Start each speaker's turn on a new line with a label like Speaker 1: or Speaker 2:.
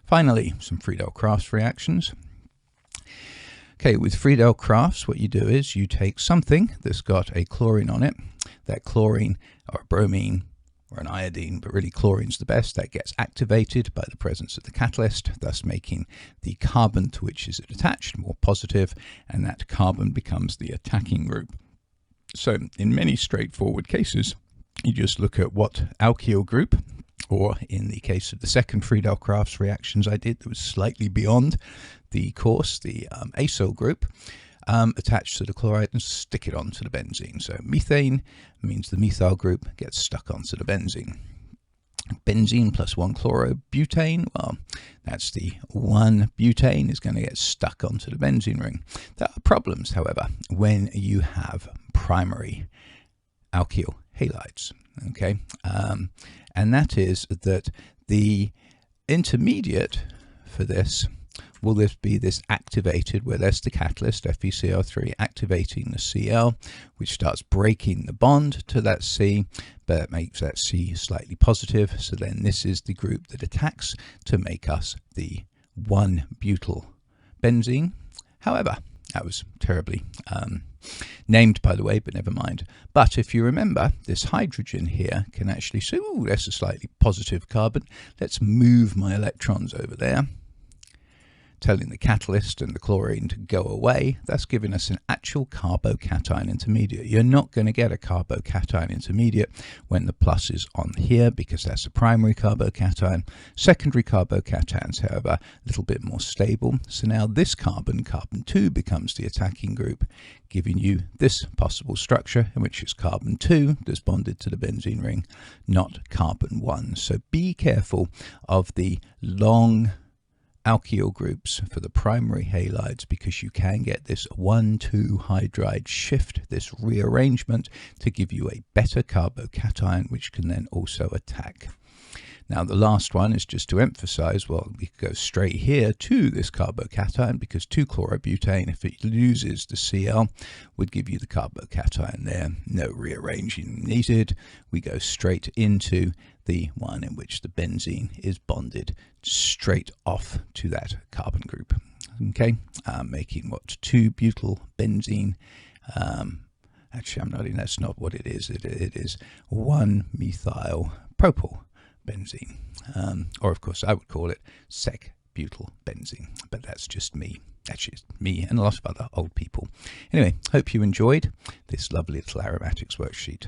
Speaker 1: Finally, some Friedel-Crafts reactions. Okay, with Friedel-Crafts, what you do is you take something that's got a chlorine on it. That chlorine, or a bromine, or an iodine, but really chlorine's the best, that gets activated by the presence of the catalyst, thus making the carbon to which is it attached more positive, and that carbon becomes the attacking group. So in many straightforward cases, you just look at what alkyl group, or in the case of the second Friedel-Crafts reactions I did that was slightly beyond the course, the acyl group, attached to the chloride, and stick it onto the benzene. So methane means the methyl group gets stuck onto the benzene. Benzene plus 1 chlorobutane, well, that's the 1 butane is going to get stuck onto the benzene ring. There are problems, however, when you have primary alkyl halides, okay? And that is that the intermediate for this will be this activated, where there's the catalyst, FeCl3, activating the Cl, which starts breaking the bond to that C, but it makes that C slightly positive. So then this is the group that attacks to make us the 1-butyl benzene. However, that was terribly named, by the way, but never mind. But if you remember, this hydrogen here can actually say, oh, that's a slightly positive carbon. Let's move my electrons over there, telling the catalyst and the chlorine to go away. That's giving us an actual carbocation intermediate. You're not going to get a carbocation intermediate when the plus is on here, because that's a primary carbocation. Secondary carbocations, however, a little bit more stable. So now this carbon, carbon 2, becomes the attacking group, giving you this possible structure in which it's carbon 2 that's bonded to the benzene ring, not carbon 1. So be careful of the long alkyl groups for the primary halides, because you can get this 1,2 hydride shift, this rearrangement, to give you a better carbocation, which can then also attack. Now the last one is just to emphasize, well, we could go straight here to this carbocation, because 2-chlorobutane, if it loses the Cl, would give you the carbocation there. No rearranging needed. We go straight into the one in which the benzene is bonded straight off to that carbon group. Okay, making what, 2-butyl benzene. Actually, that's not what it is. It is 1-methyl propyl benzene, or of course I would call it sec-butyl benzene, but that's just me. Actually, it's me and a lot of other old people. Anyway, hope you enjoyed this lovely little aromatics worksheet.